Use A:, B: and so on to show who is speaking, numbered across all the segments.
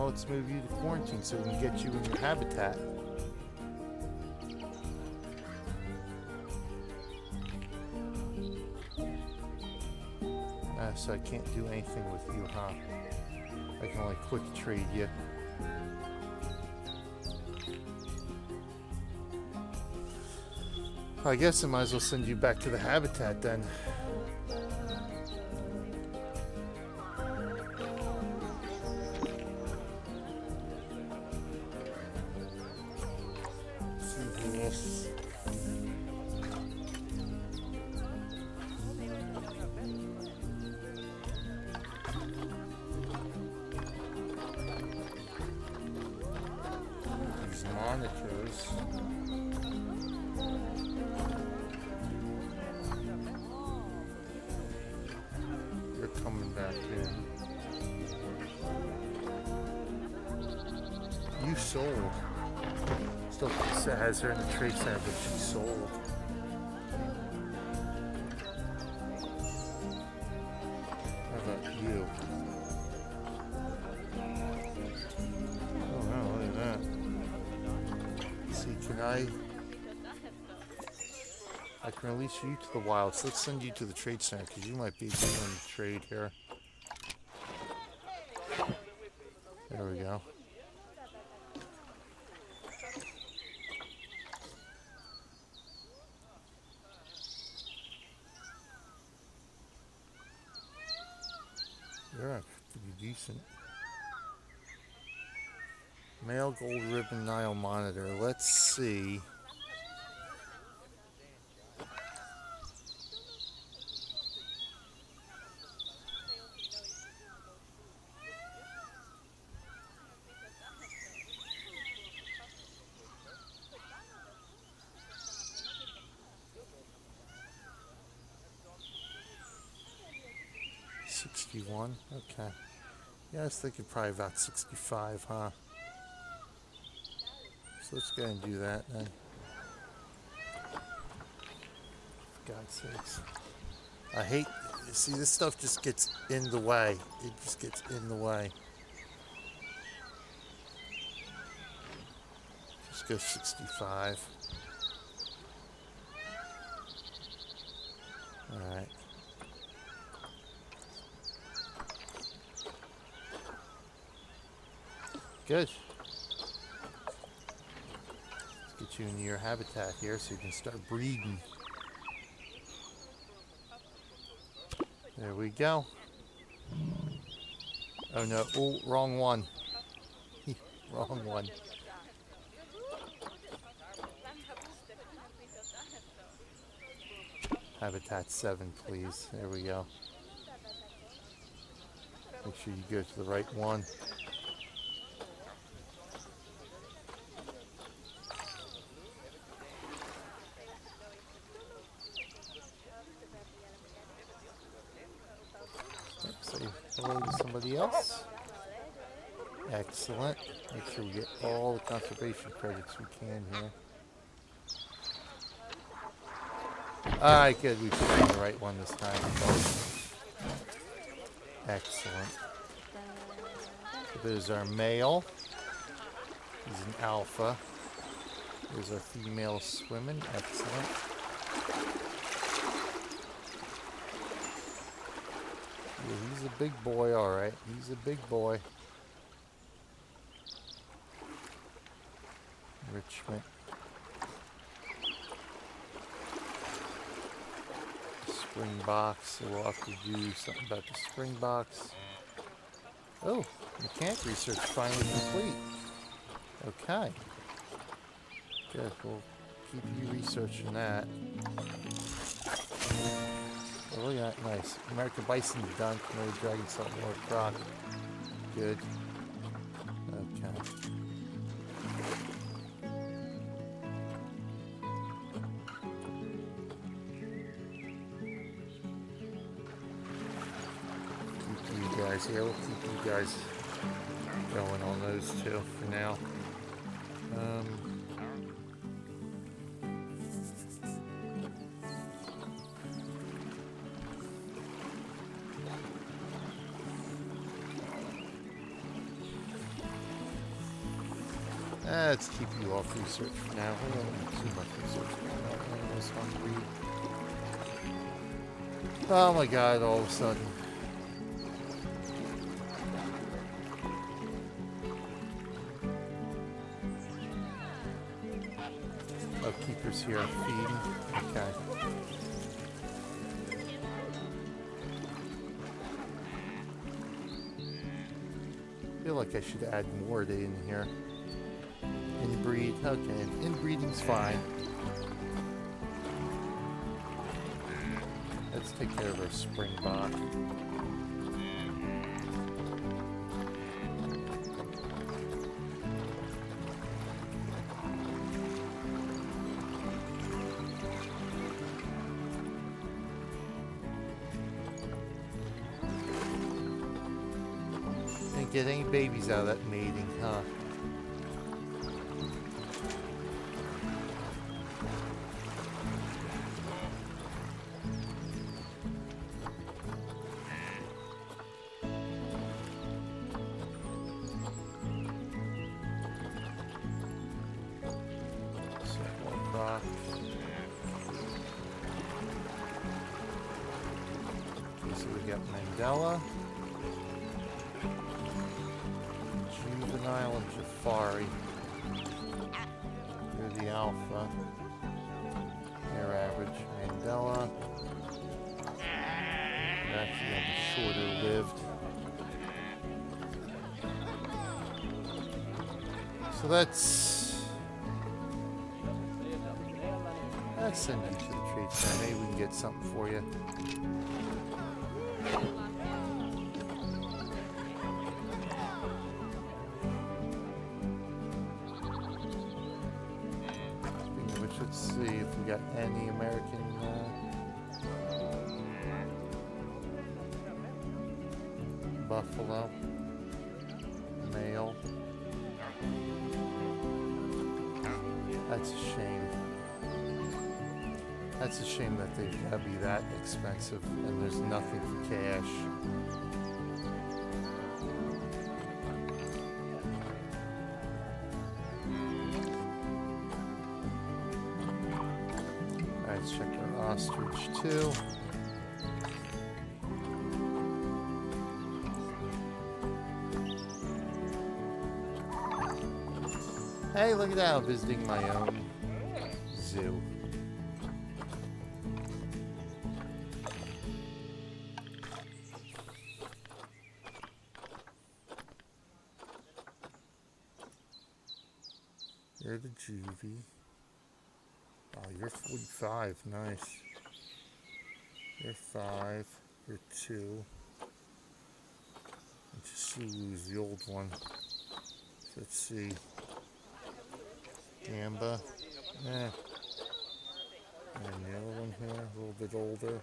A: let's move you to quarantine so we can get you in your habitat. So I can't do anything with you, huh? I can only quick trade you. I guess I might as well send you back to the habitat then. Monitors. You're coming back in. You sold. Still has her in the trade center, but she sold. How about you? Oh wow, look at that. Can I can release you to the wild, so let's send you to the trade center because you might be a good one to trade here. There we go. You're pretty decent. Male gold ribbon Nile monitor. Let's see. $61. Okay. Yeah, I was thinking probably about 65, huh? So let's go ahead and do that then. For God's sakes. I hate, see, this stuff just gets in the way. It just gets in the way. Just go 65. Alright. Good. Let's get you into your habitat here so you can start breeding. There we go. Oh no, oh, wrong one. Wrong one. Habitat 7, please. There we go. Make sure you go to the right one. Say hello to somebody else. Excellent. Make sure we get all the conservation credits we can here. Alright, good. We found the right one this time. Excellent. So there's our male. He's an alpha. There's our female swimming. Excellent. Yeah, he's a big boy, alright. He's a big boy. Enrichment. Spring box, so we'll have to do something about the spring box. Oh, mechanic research finally complete. Okay. Good, we'll keep you researching that. Oh, look at that, nice. American bison done, no dragon saltwater croc. Good. Okay. Here, we'll keep you guys going on those two for now. Let's keep you off research for now. We don't need too much research going on. Animals hungry. Oh my god, all of a sudden. Oh, keepers here feeding. Okay. I feel like I should add more in here. Inbreed. Okay, inbreeding's fine. Let's take care of our springbok. Didn't get any babies out of that mating, huh? Saltwater Croc. Okay, so we got Mandela. Juvenile and Jafari. You're the alpha. They're average. Mandela. They're actually on the shorter lived. So let's send you to the trade fair. Maybe we can get something for you. Let's see if we got any American buffalo male. That's a shame. That's a shame that they've got to be that expensive and there's nothing for cash. Let's check our ostrich too. Hey, look at that, I'm visiting my own zoo. You're the juvie. Oh, you're 45, nice. You're 5, you're 2. And Sulu's the old one. So let's see. Gamba. And the other one here, a little bit older.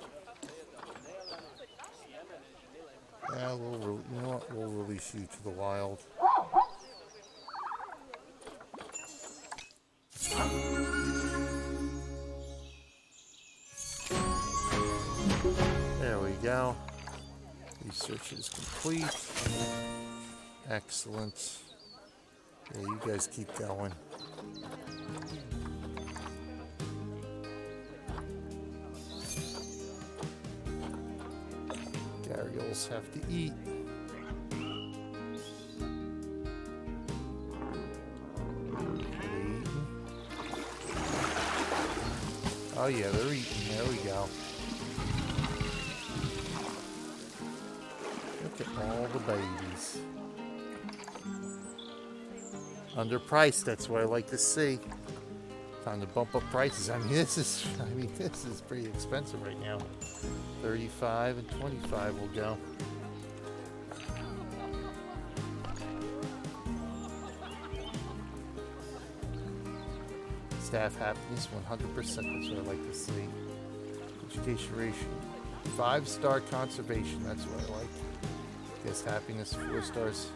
A: Yeah, you know what? We'll release you to the wild. There we go. Research is complete. Excellent. Yeah, you guys keep going. Gharials have to eat. Oh yeah, they're eating. There we go. Look at all the babies. Underpriced, that's what I like to see. Time to bump up prices. I mean, this is pretty expensive right now. 35 and 25 will go. Staff happiness, 100%. That's what I like to see. Education ratio, 5-star conservation. That's what I like. Guest happiness, 4 stars.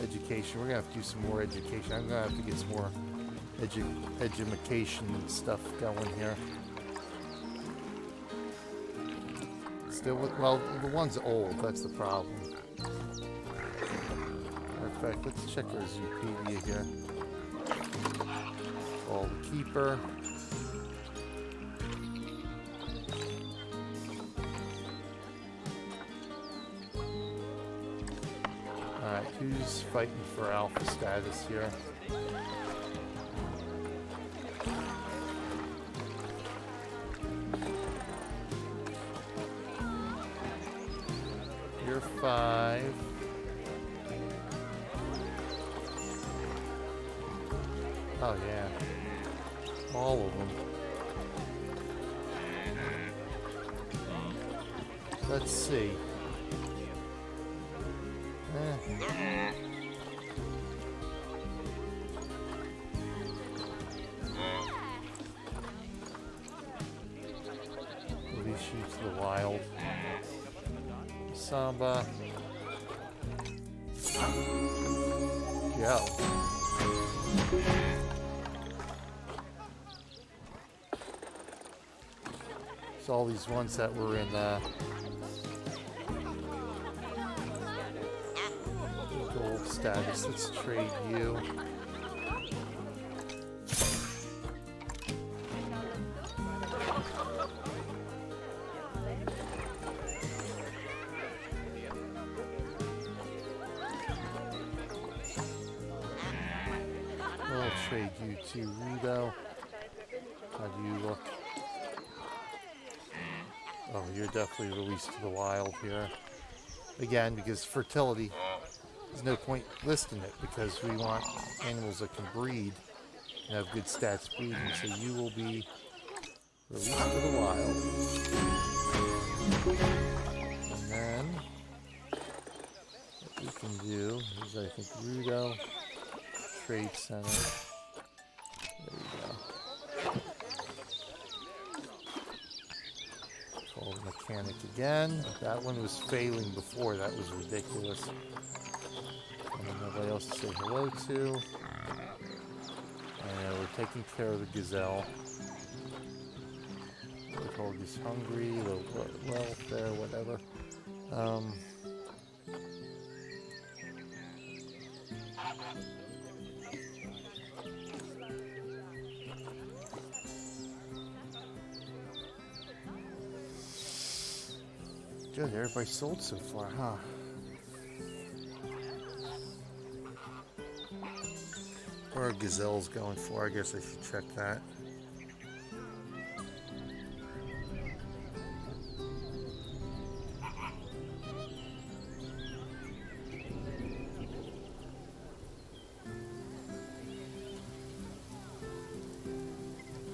A: Education. We're gonna have to do some more education. I'm gonna have to get some more education stuff going here. Still with, well, the one's old. That's the problem. Matter of fact, let's check our Zoopedia here. Call the keeper. Alright, who's fighting for alpha status here? You're 5. Oh yeah. All of them. Let's see. Release you to the wild. Samba. Go. So all these ones that were in gold status, let's trade you. We'll trade you to Rudo. How do you look? Oh, you're definitely released to the wild here. Again, because fertility, there's no point listing it because we want animals that can breed and have good stats breeding. So you will be released to the wild. And then, what we can do is, I think, Rudo, Trade Center. There you go. Call the mechanic again. That one was failing before. That was ridiculous. And nobody else to say hello to. And we're taking care of the gazelle. The dog is hungry. The welfare, whatever. Good, everybody sold so far, huh? What are gazelles going for? I guess I should check that.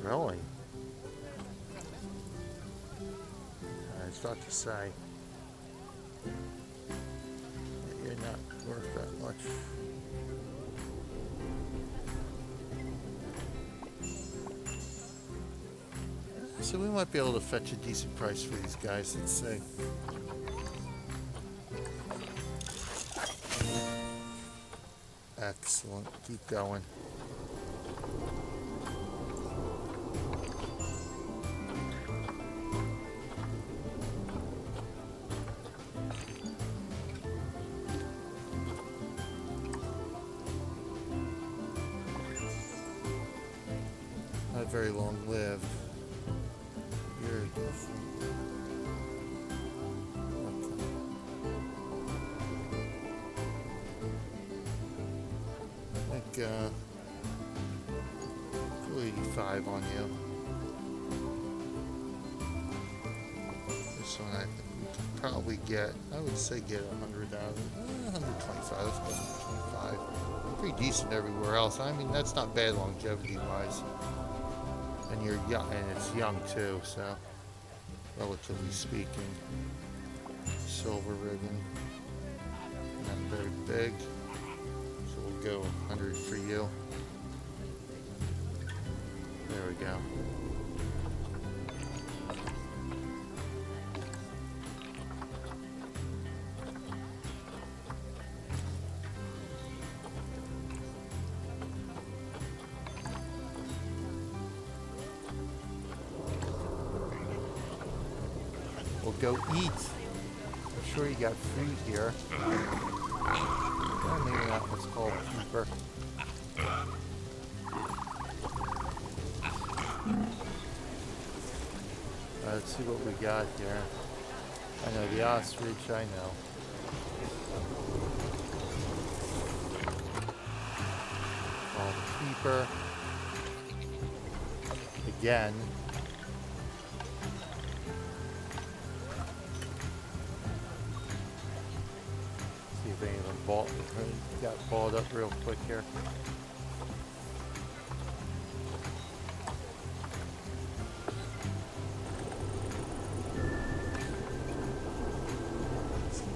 A: Really? I was about to say. You're not worth that much. So we might be able to fetch a decent price for these guys, let's see. Excellent, keep going. Not very long lived. You're okay. I think 285 on you. This one I think we can probably get, I would say get 100 out of it. 125, let's go 125. Pretty decent everywhere else. I mean, that's not bad longevity wise. And you're young, and it's young too, so relatively speaking. Silver ribbon, not very big, so we'll go 100 for you. There we go. We'll go eat. I'm sure you got food here. Or maybe not. Let's call the keeper. Let's see what we got here. I know the ostrich, I know. Oh, the keeper. Again. See if any of them got balled up real quick here.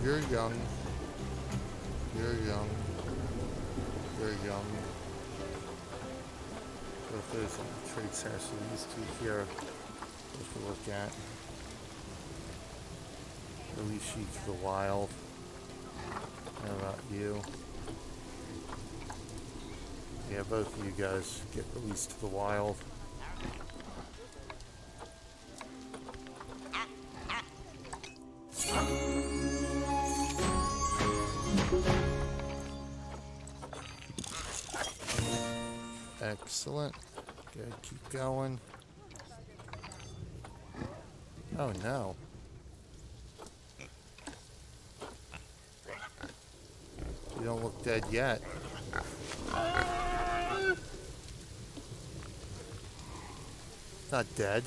A: You're young. You're young. You're young. So if there's any traits here, so these two here, just to look at. Release you to the wild. How about you? Yeah, both of you guys get released to the wild. Excellent. Good, keep going. Oh no. You don't look dead yet. Not dead.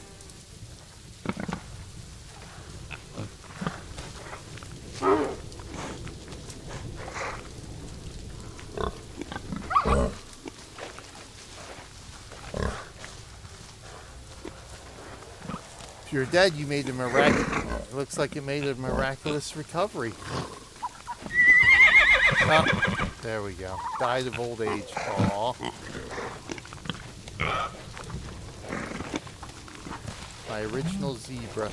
A: If you're dead, you made a it looks like it made a miraculous recovery. Oh, there we go. Died of old age. Aw. My original zebra.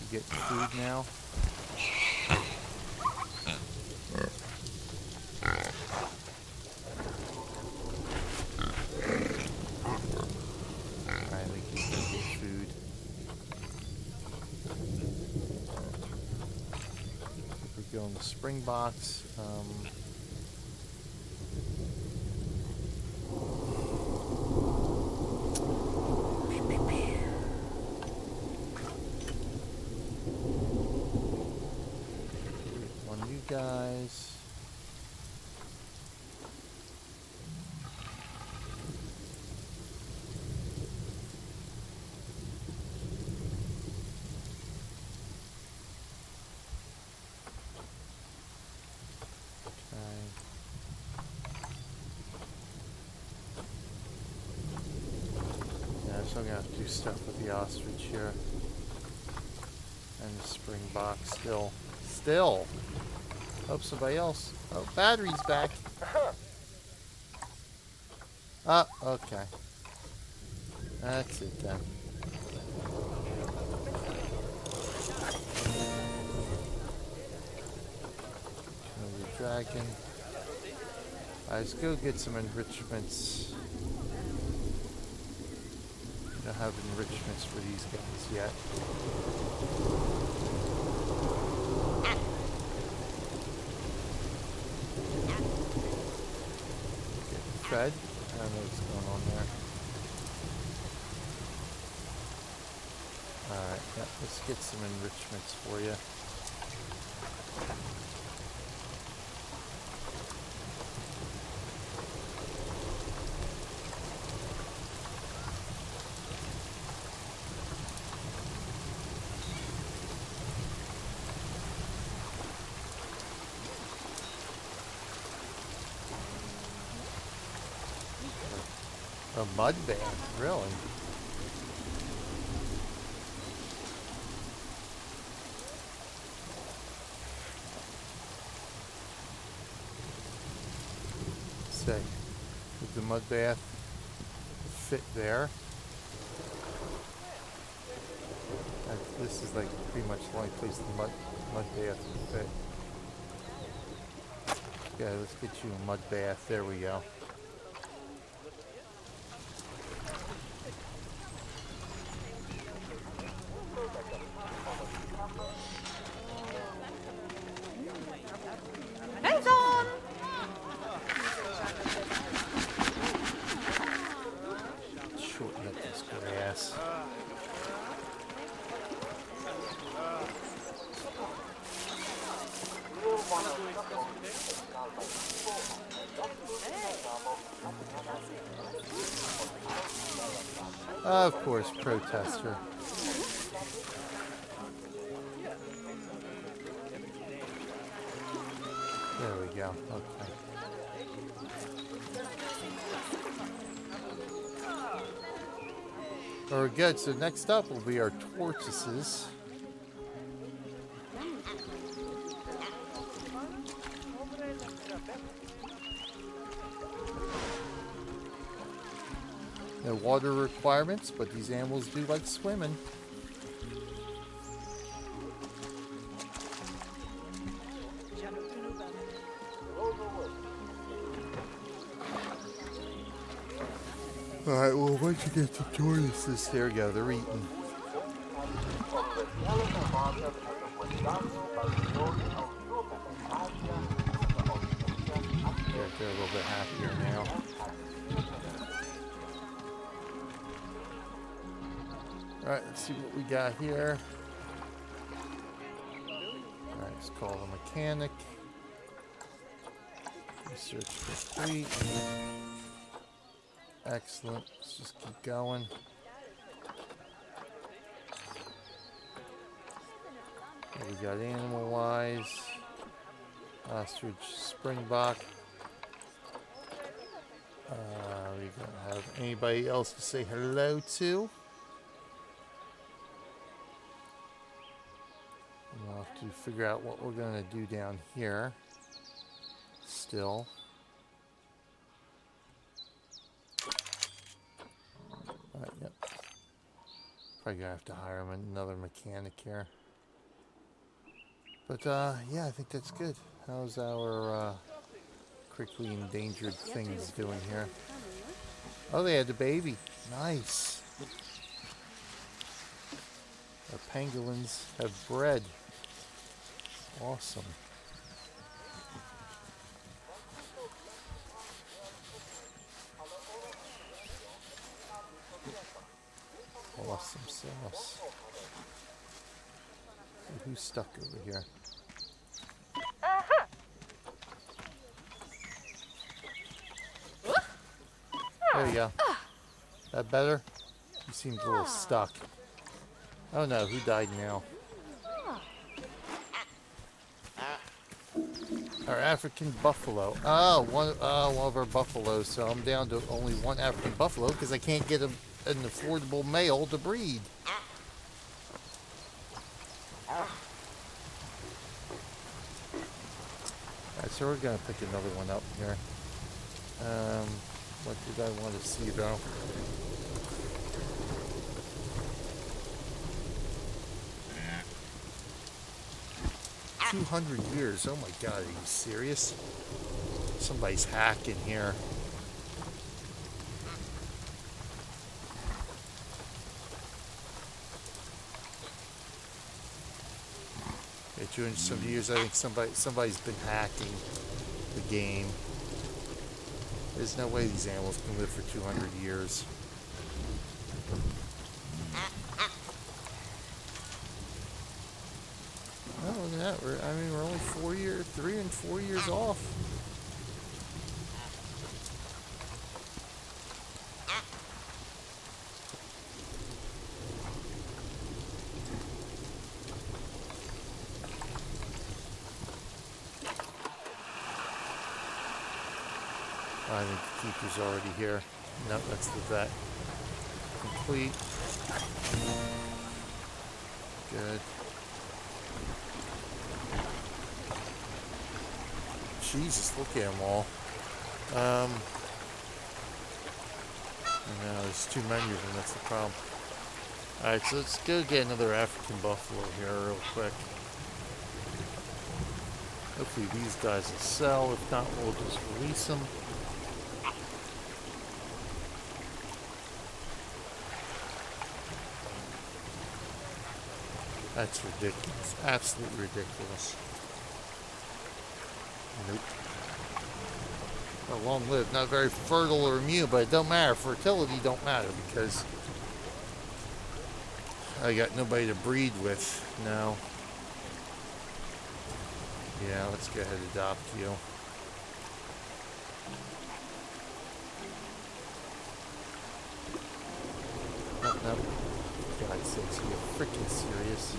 A: You get food now? Go in the spring box. On you guys. So I'm gonna have to do stuff with the ostrich here. And the spring box still. Hope somebody else. Oh, battery's back. Ah, okay. That's it then. Another dragon. Alright, let's go get some enrichments. I don't have enrichments for these guys yet. Getting fed. I don't know what's going on there. Alright, yeah, let's get some enrichments for you. A mud bath, really? Say, would the mud bath fit there? This is like pretty much the only place the mud bath would fit. Okay, let's get you a mud bath. There we go. Of course, protester. There we go. Okay. Very good. So next up will be our tortoises. No water requirements, but these animals do like swimming. Alright, well, once you get to tortoises, there we go, they're eating. They're a little bit happier now. Alright, let's see what we got here. Alright, let's call the mechanic. Research complete. Excellent. Let's just keep going. What we got animal-wise? Ostrich, springbok. We don't have anybody else to say hello to. We'll have to figure out what we're going to do down here. Still. Yep. Probably gonna have to hire him another mechanic here. But yeah, I think that's good. How's our critically endangered things doing here? Oh, they had the baby. Nice. Our pangolins have bred. Awesome. Awesome sauce. Who's stuck over here? There you go. That better? He seems a little stuck. Oh no, who died now? Our African buffalo. Oh, one of our buffaloes. So I'm down to only one African buffalo because I can't get an affordable male to breed. Alright, so we're going to pick another one up here. What did I want to see though? Yeah. 200 years. Oh my god, are you serious? Somebody's hacking here. Yeah, 200 some years. I think somebody's been hacking the game. There's no way these animals can live for 200 years. Oh, look at that. We're only 3 and 4 years off. I think the keeper's already here. No, that's the vet. Complete. Good. Jesus, look at them all. I know, there's too many of them, that's the problem. Alright, so let's go get another African buffalo here real quick. Hopefully these guys will sell, if not we'll just release them. That's ridiculous. Absolutely ridiculous. Nope. Well, long lived. Not very fertile or immune, but it don't matter. Fertility don't matter because I got nobody to breed with now. Yeah, let's go ahead and adopt you. Nope, nope. For God's sakes, are you freaking serious?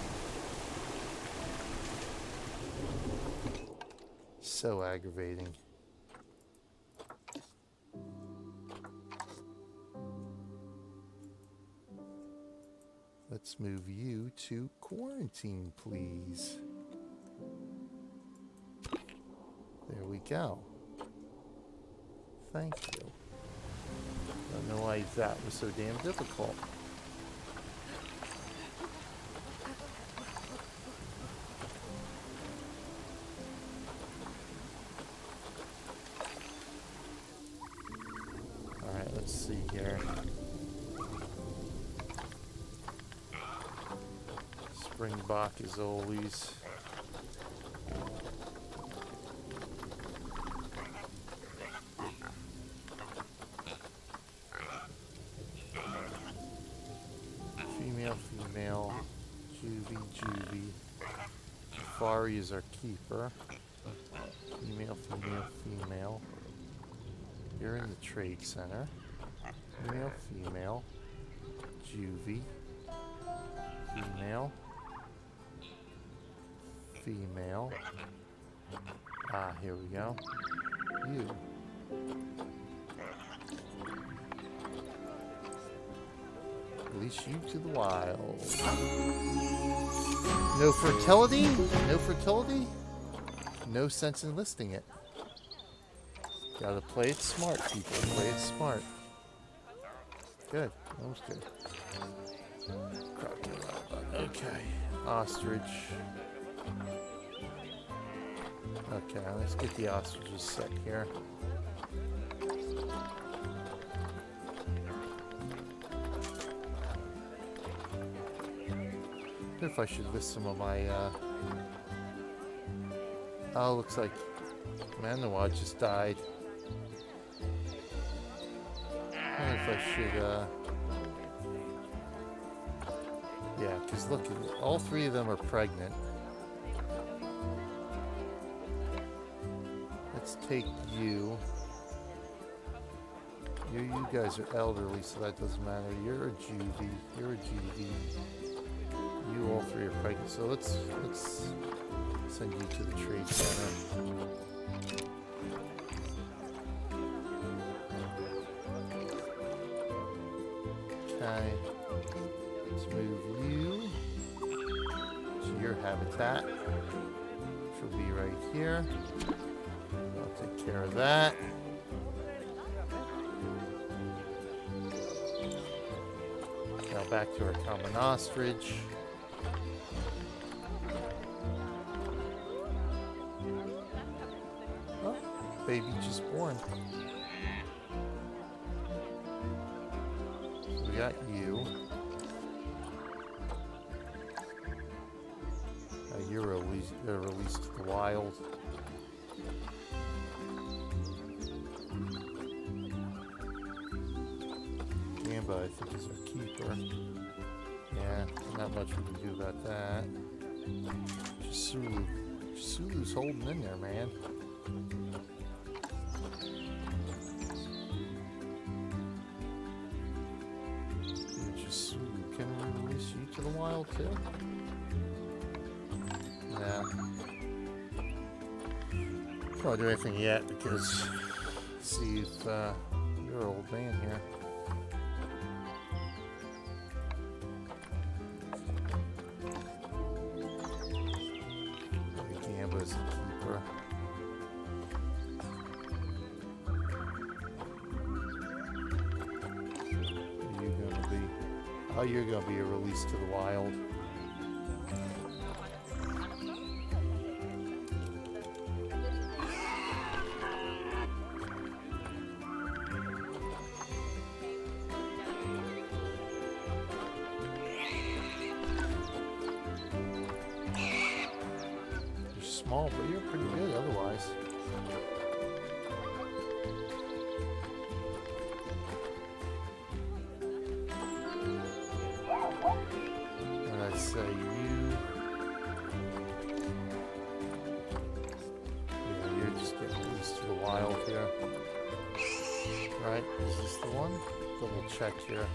A: So aggravating. Let's move you to quarantine, please. There we go. Thank you. Don't know why that was so damn difficult. Alright, let's see here. Springbok as always. Female, juvie. Safari is our keeper. Female. You're in the trade center. Female. Juvie. Female. Ah, here we go. You. Release you to the wild. No fertility? No fertility? No sense in listing it. Gotta play it smart, people. Play it smart. Good. That was good. Okay. Ostrich. Okay, let's get the ostriches set here. I wonder if I should list some of my, oh, looks like Manawad just died. I wonder if I should, yeah, because look, all three of them are pregnant. Let's take you. You guys are elderly, so that doesn't matter. You're a juvie. You all three are pregnant, so let's send you to the trade center. Okay, let's move you to your habitat, which will be right here. I'll take care of that. Now back to our common ostrich. Oh, baby just born. So we got you. You're released to the wild. Gamba, I think, is our keeper. Yeah, not much we can do about that. Sulu's holding in there, man. Can we release you to the wild too? No. Can't do anything yet because see if you're an old man here. Gamba's the keeper. Oh, you're going to be released to the wild. You're small, but you're pretty good otherwise. Say Right, is this the one? Double check here.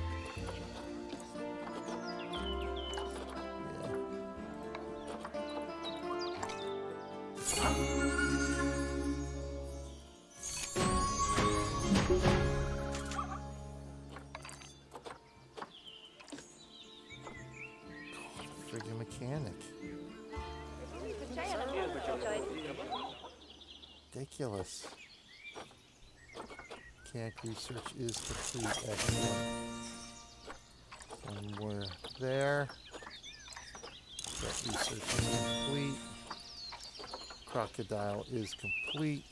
A: Friggin' mechanic. Ridiculous. Mechanic research is complete. Excellent. One more there. That research is complete. Crocodile is complete.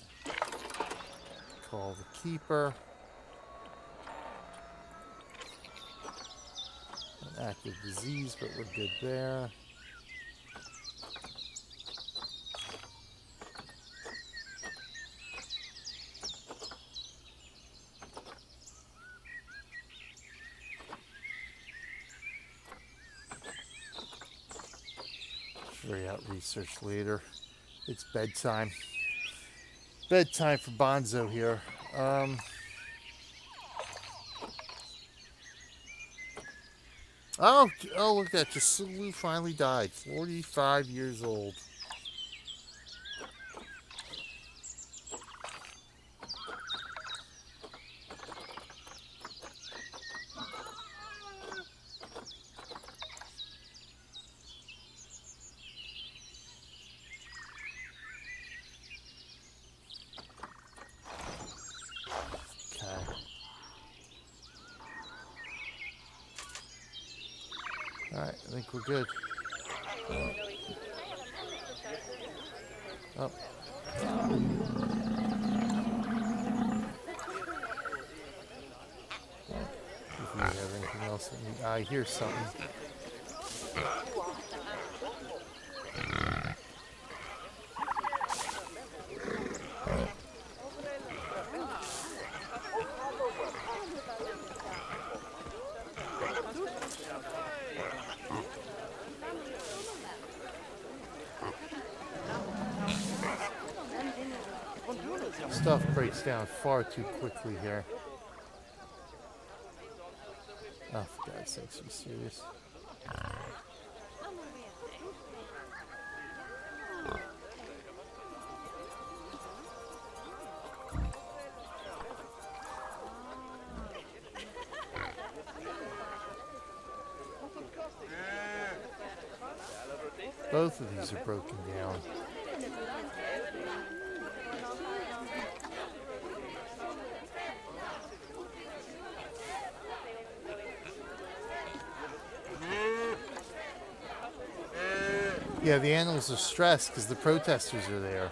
A: Call the keeper. An active disease, but we're good there. Carry out research later. It's bedtime. Bedtime for Bonzo here. Oh, look at that. Jasulu finally died. 45 years old. Alright, I think we're good. Oh. If we have anything else, I hear something. Stuff breaks down far too quickly here. Oh, for God's sakes, are you serious? Both of these are broken down. Yeah, the animals are stressed because the protesters are there.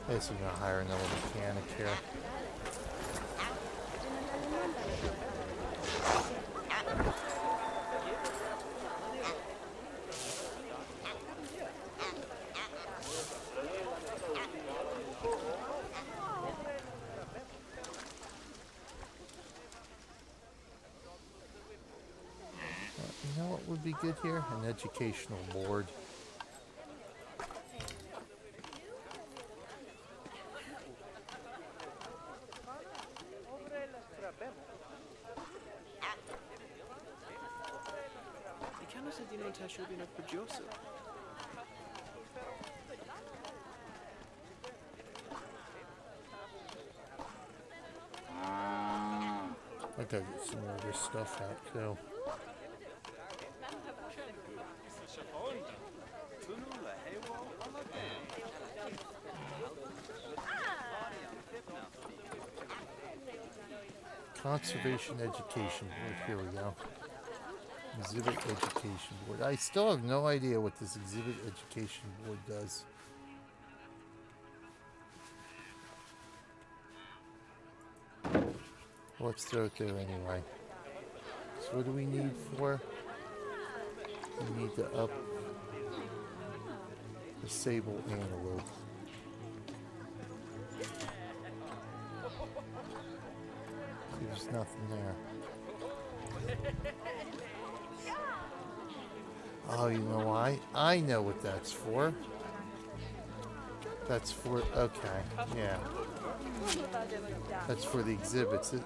A: I guess we're going to hire another mechanic here. You know what would be good here? An educational board. I gotta get some more of this stuff out too. Conservation Education Board. Here we go. Exhibit Education Board. I still have no idea what this Exhibit Education Board does. Let's throw it there anyway. So what do we need for? We need to up the sable antelope. There's nothing there. Oh, you know why? I know what that's for. That's for, okay, yeah. That's for the exhibits. The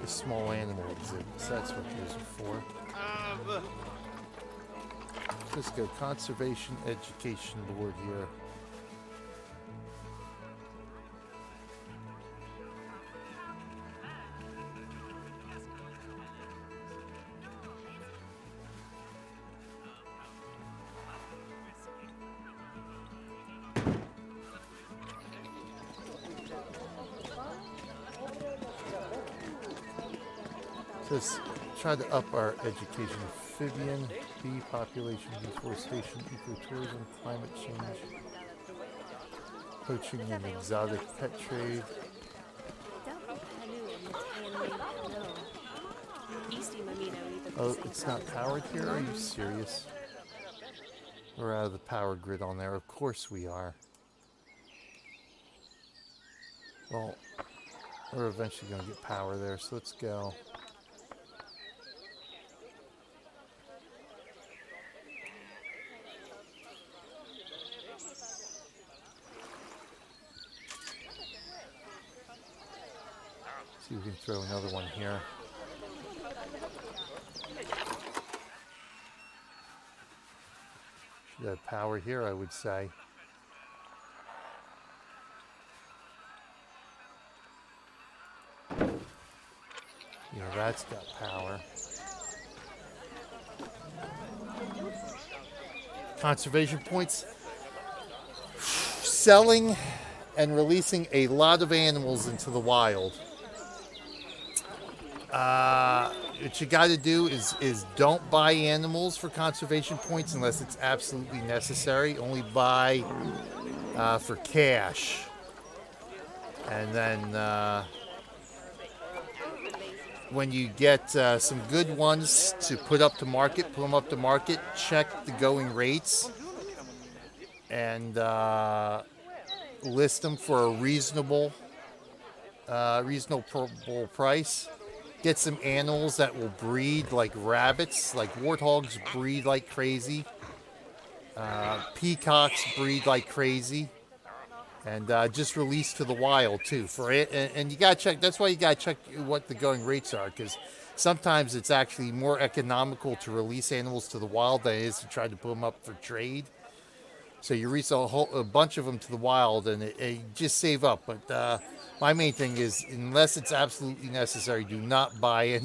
A: small animal exhibits. That's what those are for. Let's go Conservation Education Board here. Let's try to up our education. Amphibian, bee population, deforestation, ecotourism, climate change, poaching and exotic pet trade. Oh, it's not powered here? Are you serious? We're out of the power grid on there. Of course we are. Well, we're eventually going to get power there, so let's go. See if we can throw another one here. Should have power here, I would say. You know, that's got power. Conservation points. Selling and releasing a lot of animals into the wild. What you got to do is don't buy animals for conservation points unless it's absolutely necessary. Only buy for cash. And then when you get some good ones to put them up to market, check the going rates and list them for a reasonable price. Get some animals that will breed like rabbits, like warthogs breed like crazy. Peacocks breed like crazy. And just release to the wild too for it. And you gotta check, that's why you gotta check what the going rates are, because sometimes it's actually more economical to release animals to the wild than it is to try to put them up for trade. So you release a bunch of them to the wild and it just save up. But my main thing is, unless it's absolutely necessary, do not buy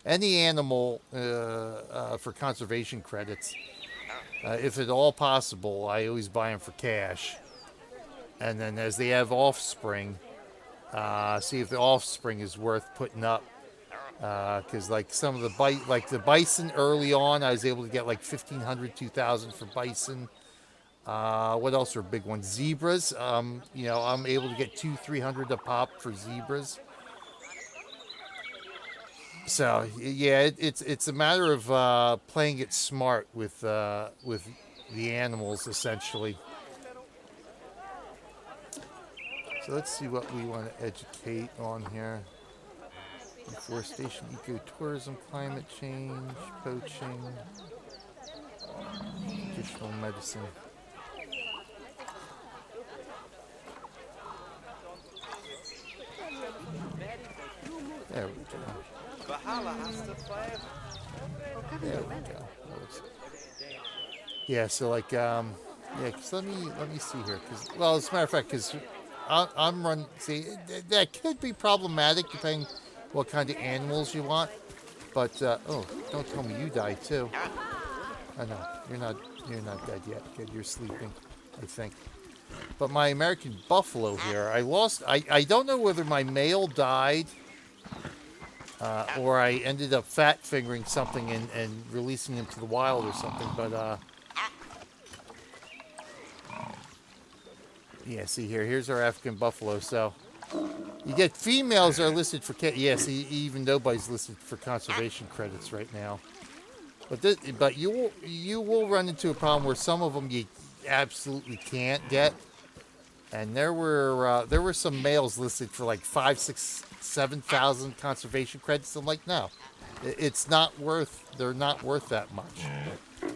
A: any animal for conservation credits. If at all possible, I always buy them for cash. And then as they have offspring, see if the offspring is worth putting up. Because like some of the bison early on, I was able to get like 1,500, 2,000 for bison. What else are big ones? Zebras. You know, I'm able to get 200-300 a pop for zebras. So yeah, it's a matter of playing it smart with the animals essentially. So let's see what we want to educate on here. Deforestation, ecotourism, climate change, poaching, traditional medicine. There we go. There we go. Yeah, so like, yeah, cause let me see here. Cause, well, as a matter of fact, because I'm running, see, that could be problematic depending what kind of animals you want. But, oh, don't tell me you died too. Oh no, you're not dead yet. Good, you're sleeping, I think. But my American buffalo here, I don't know whether my male died or I ended up fat fingering something and releasing him to the wild or something, but yeah, see here's our African buffalo. So you get females are listed for even nobody's listed for conservation credits right now. But you will run into a problem where some of them you absolutely can't get. And there were some males listed for like 5, 6, 7,000 conservation credits. I'm like, no, it's not worth. They're not worth that much.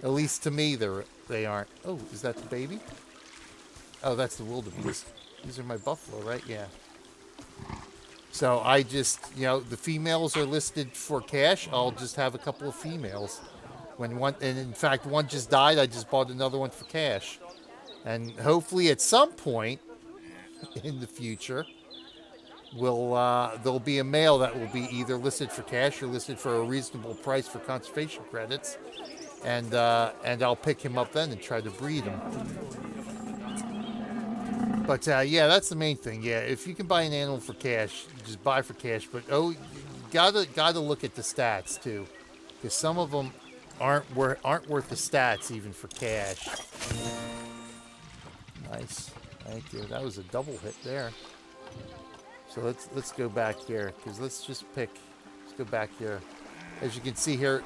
A: At least to me, they aren't. Oh, is that the baby? Oh, that's the wildebeest. These are my buffalo, right? Yeah. So I just, the females are listed for cash. I'll just have a couple of females. When one, and in fact, one just died. I just bought another one for cash. And hopefully, at some point in the future, there'll be a male that will be either listed for cash or listed for a reasonable price for conservation credits, and I'll pick him up then and try to breed him. But yeah, that's the main thing. Yeah, if you can buy an animal for cash, just buy for cash. But you gotta look at the stats too, because some of them aren't worth the stats even for cash. Nice, thank you. That was a double hit there. So let's go back here, because let's go back here. As you can see here,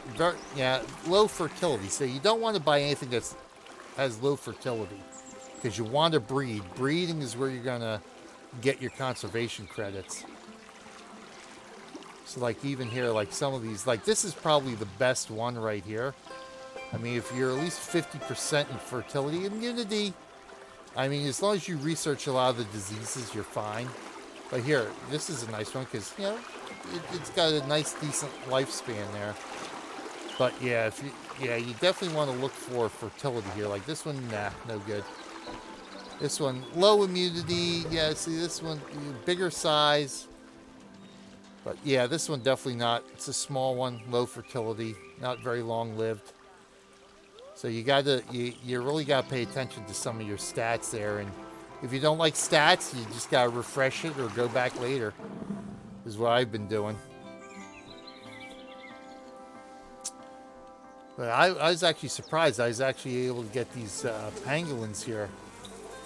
A: low fertility. So you don't want to buy anything that has low fertility, because you want to breed. Breeding is where you're gonna get your conservation credits. So like even here, like some of these, like this is probably the best one right here. I mean, if you're at least 50% in fertility immunity, I mean, as long as you research a lot of the diseases, you're fine. But here, this is a nice one because, it's got a nice, decent lifespan there. But yeah, you definitely want to look for fertility here. Like this one, nah, no good. This one, low immunity. Yeah, see this one, bigger size. But yeah, this one definitely not. It's a small one, low fertility, not very long lived. So you really gotta pay attention to some of your stats there, and if you don't like stats, you just gotta refresh it or go back later. Is what I've been doing. But I was actually surprised. I was actually able to get these pangolins here,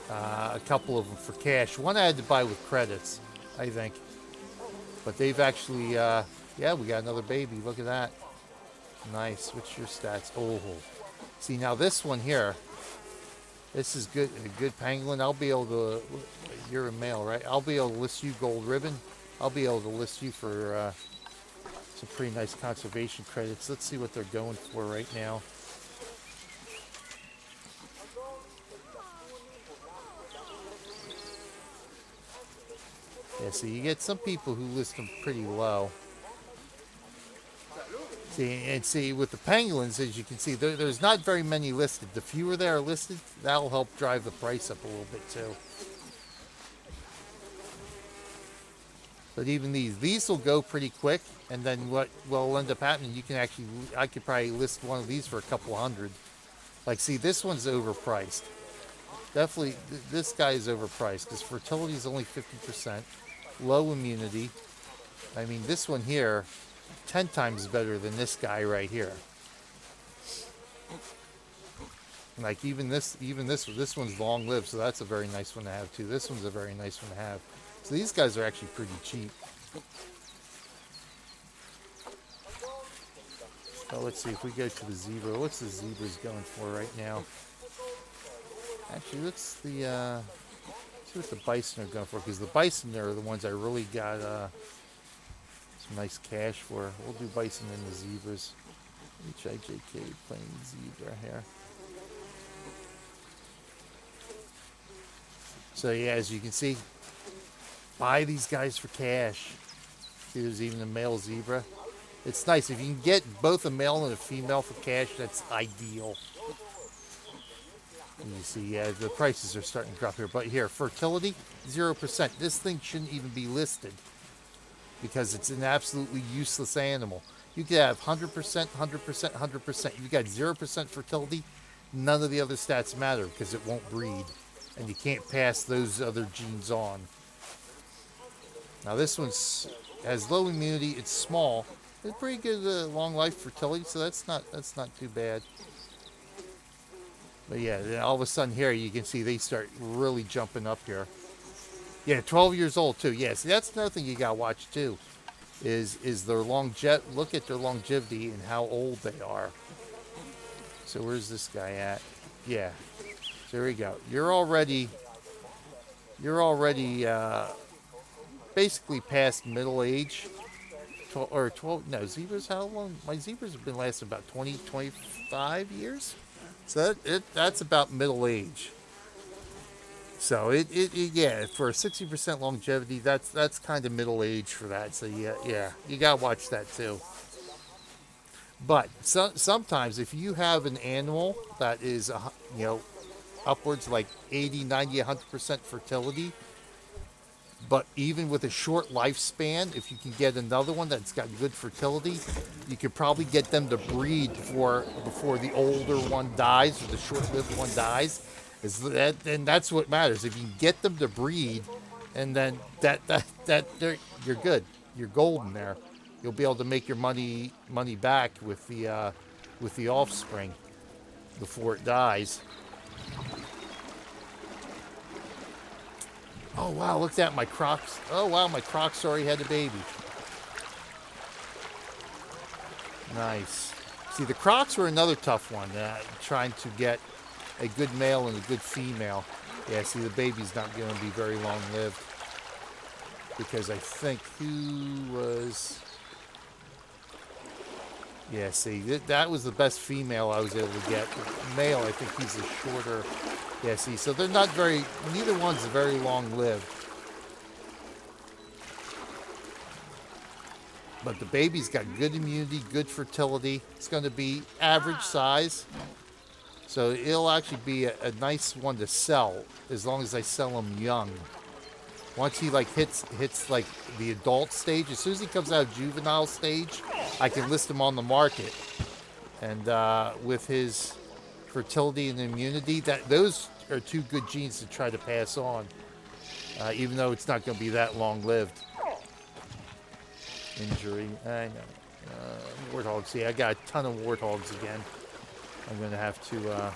A: a couple of them for cash. One I had to buy with credits, I think. But they've actually, yeah, we got another baby. Look at that. Nice. What's your stats? Oh. See, now this one here, this is good. A good pangolin. I'll be able to, you're a male, right? I'll be able to list you gold ribbon. I'll be able to list you for some pretty nice conservation credits. Let's see what they're going for right now. Yeah, see, you get some people who list them pretty low. See, with the pangolins, as you can see, there's not very many listed. The fewer that are listed, that'll help drive the price up a little bit too. But even these will go pretty quick, and then what will end up happening, I could probably list one of these for a couple hundred. Like, see, this one's overpriced. Definitely, this guy is overpriced, because fertility is only 50%. Low immunity. I mean, this one here, 10 times better than this guy right here. Like even this one's long lived, so that's a very nice one to have too. This one's a very nice one to have. So these guys are actually pretty cheap. So let's see if we go to the zebra. What's the zebra's going for right now? Actually, let's see what the bison are going for, because the bison are the ones I really got some nice cash for. We'll do bison and the zebras. HIJK plain zebra here. So yeah, as you can see, buy these guys for cash. See, there's even a male zebra. It's nice if you can get both a male and a female for cash. That's ideal. And you see, yeah, the prices are starting to drop here. But here, fertility, 0%. This thing shouldn't even be listed because it's an absolutely useless animal. You could have 100%, 100%, 100%. You got 0% fertility, none of the other stats matter because it won't breed. And you can't pass those other genes on. Now this one has low immunity. It's small. It's pretty good long life fertility, so that's not too bad. But yeah, then all of a sudden here you can see they start really jumping up here. Yeah, 12 years old too. Yeah, see that's another thing you gotta watch too, is their longevity. Look at their longevity and how old they are. So where's this guy at? Yeah, so there we go. You're already you're already basically past middle age. 12, no, zebras, how long? My zebras have been lasting about 20, 25 years. So that's about middle age. So yeah, for 60% longevity, that's kind of middle age for that. So yeah, you gotta watch that too. But sometimes if you have an animal that is, you know, upwards like 80, 90, 100% fertility, but even with a short lifespan, if you can get another one that's got good fertility, you could probably get them to breed before the older one dies or the short-lived one dies. And that's what matters. If you can get them to breed, and then you're good. You're golden there. You'll be able to make your money back with the offspring before it dies. Oh wow, look at that, my Crocs. Oh wow, my Crocs already had a baby. Nice. See, the Crocs were another tough one, trying to get a good male and a good female. Yeah, see, the baby's not going to be very long-lived. Because I think who was... Yeah, see, that was the best female I was able to get. The male, I think he's a shorter... Yeah, see, so they're not very... Neither one's very long-lived. But the baby's got good immunity, good fertility. It's going to be average size. So it'll actually be a nice one to sell as long as I sell him young. Once he like hits like the adult stage, as soon as he comes out of juvenile stage, I can list him on the market. And with his fertility and immunity, those are two good genes to try to pass on, even though it's not going to be that long-lived. Injury, I know. Warthogs, see, I got a ton of warthogs again. I'm going to have to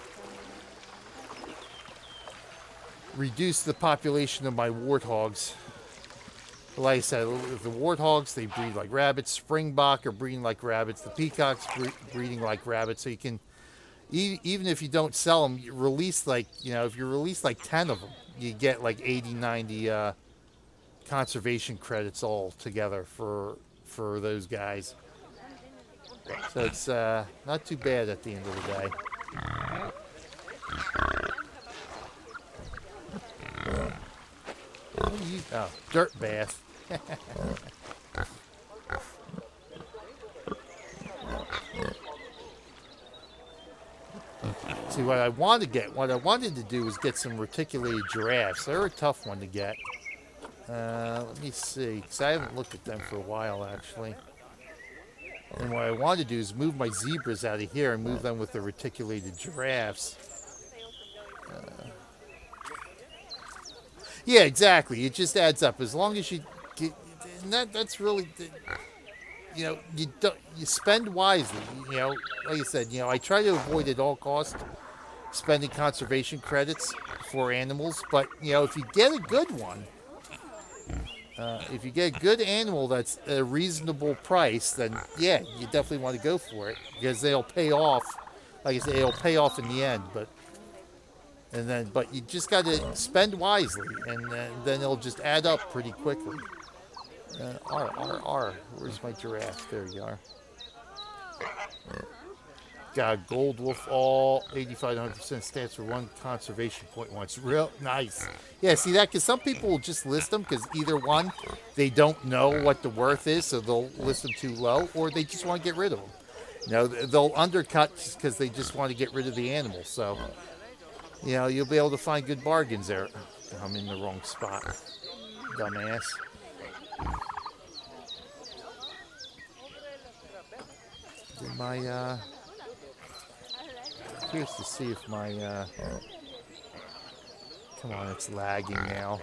A: reduce the population of my warthogs. Like I said, the warthogs, they breed like rabbits. Springbok are breeding like rabbits. The peacocks breeding like rabbits. So you can, even if you don't sell them, you release like, if you release like 10 of them, you get like 80, 90 conservation credits all together for those guys. So it's not too bad at the end of the day. Oh, dirt bath. See, what I wanted to do was get some reticulated giraffes. They're a tough one to get. Let me see, because I haven't looked at them for a while, actually. And what I want to do is move my zebras out of here and move them with the reticulated giraffes. Yeah, exactly. It just adds up. As long as you get, and that's really, you spend wisely. Like I said, I try to avoid at all costs spending conservation credits for animals. But if you get a good one, if you get a good animal that's a reasonable price, then yeah, you definitely want to go for it because they'll pay off. Like I said, it'll pay off in the end. But you just got to spend wisely, and then it'll just add up pretty quickly. Where's my giraffe? There you are. Got a gold wolf, all 85 100% stats for one conservation point once. Real nice. Yeah, see that? Because some people will just list them because either one, they don't know what the worth is, so they'll list them too low, or they just want to get rid of them. They'll undercut just because they just want to get rid of the animal. So, you'll be able to find good bargains there. I'm in the wrong spot. Dumbass. Curious to see if my, come on, it's lagging now.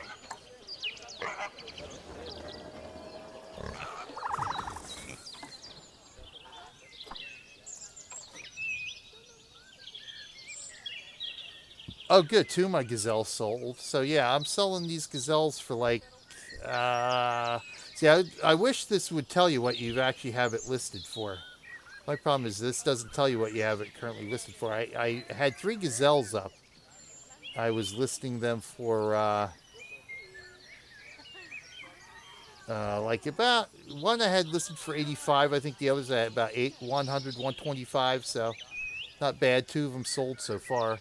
A: Oh, good. 2 of my gazelles sold. So, yeah, I'm selling these gazelles for like, see, I wish this would tell you what you actually have it listed for. My problem is this doesn't tell you what you have it currently listed for. I had 3 gazelles up. I was listing them for Like about one I had listed for 85. I think the others I had about 100, 125. So not bad. Two of them sold so far.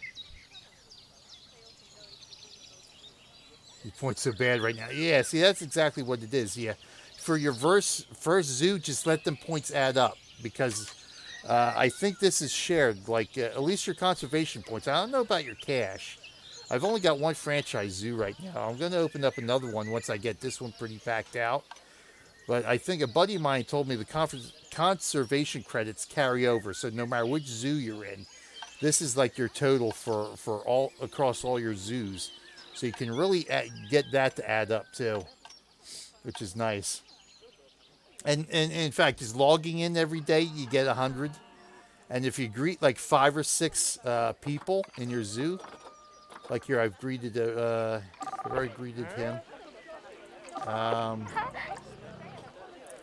A: Your point's so bad right now. Yeah, see, that's exactly what it is. Yeah, for your first zoo, just let them points add up because I think this is shared. Like at least your conservation points. I don't know about your cash. I've only got one franchise zoo right now. I'm going to open up another one once I get this one pretty packed out. But I think a buddy of mine told me the conservation credits carry over. So no matter which zoo you're in, this is like your total for all across all your zoos. So you can really get that to add up too, which is nice. And in fact, just logging in every day, you get 100. And if you greet like 5 or 6 people in your zoo, like here I've greeted, I've already greeted him.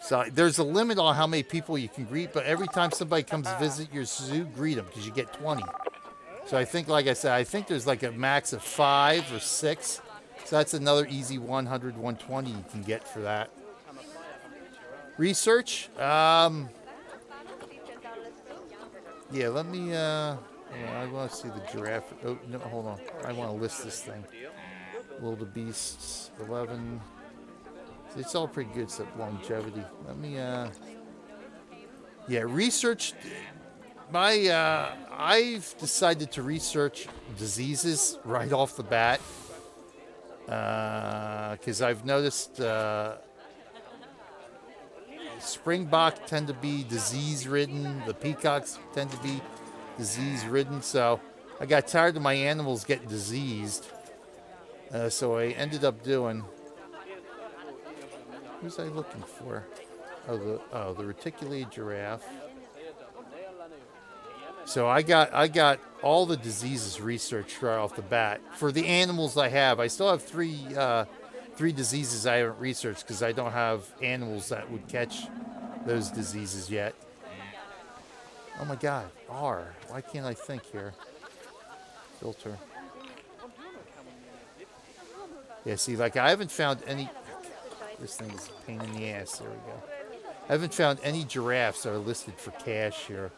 A: So there's a limit on how many people you can greet, but every time somebody comes visit your zoo, greet them because you get 20. So I think, like I said, I think there's like a max of 5 or 6. So that's another easy 100, 120 you can get for that. Research. Yeah, let me, I want to see the giraffe. Oh, no, hold on. I want to list this thing. Wildebeests, 11. It's all pretty good stuff, longevity. Let me, yeah, research. I've decided to research diseases right off the bat. Because I've noticed springbok tend to be disease-ridden. The peacocks tend to be disease-ridden. So I got tired of my animals getting diseased. So I ended up doing... Who's I looking for? Oh, the reticulated giraffe. So I got all the diseases researched right off the bat. For the animals I have, I still have three diseases I haven't researched because I don't have animals that would catch those diseases yet. Oh my God, R. Why can't I think here? Filter. Yeah, see, like I haven't found any... This thing is a pain in the ass. There we go. I haven't found any giraffes that are listed for cash here.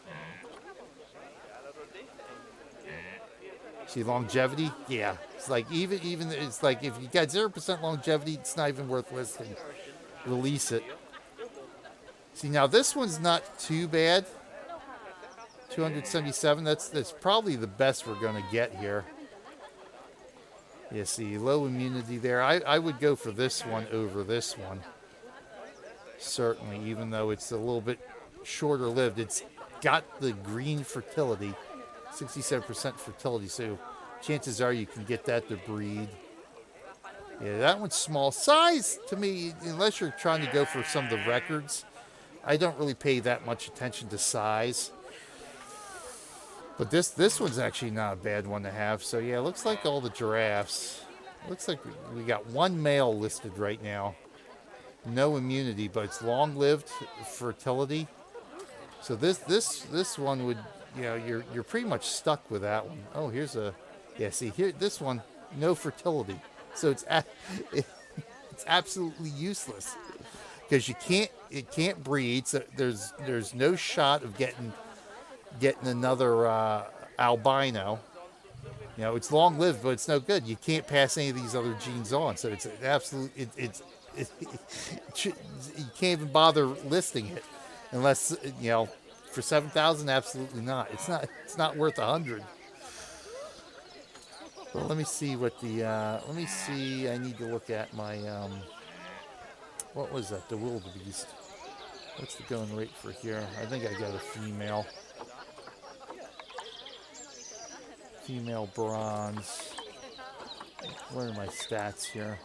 A: See, longevity? Yeah. It's like even it's like if you got 0% longevity, it's not even worth listing. Release it. See, now this one's not too bad. 277. That's probably the best we're gonna get here. Yeah, see, low immunity there. I would go for this one over this one. Certainly, even though it's a little bit shorter lived. It's got the green fertility, 67% fertility, so chances are you can get that to breed. Yeah, that one's small. Size, to me, unless you're trying to go for some of the records, I don't really pay that much attention to size. But this one's actually not a bad one to have. So yeah, it looks like all the giraffes. Looks like we got one male listed right now. No immunity, but it's long-lived fertility. So this one would, you know, you're pretty much stuck with that one. Oh, here's a, yeah. See here, this one, no fertility. So it's absolutely useless because it can't breed. So there's no shot of getting another albino. You know, it's long-lived, but it's no good. You can't pass any of these other genes on. So it's an absolute. You can't even bother listing it unless, you know, for 7,000. Absolutely not. It's not worth 100. Well, let me see what the. Let me see. I need to look at my. What was that? The wildebeest. What's the going rate for here? I think I got a female. Female bronze. What are my stats here?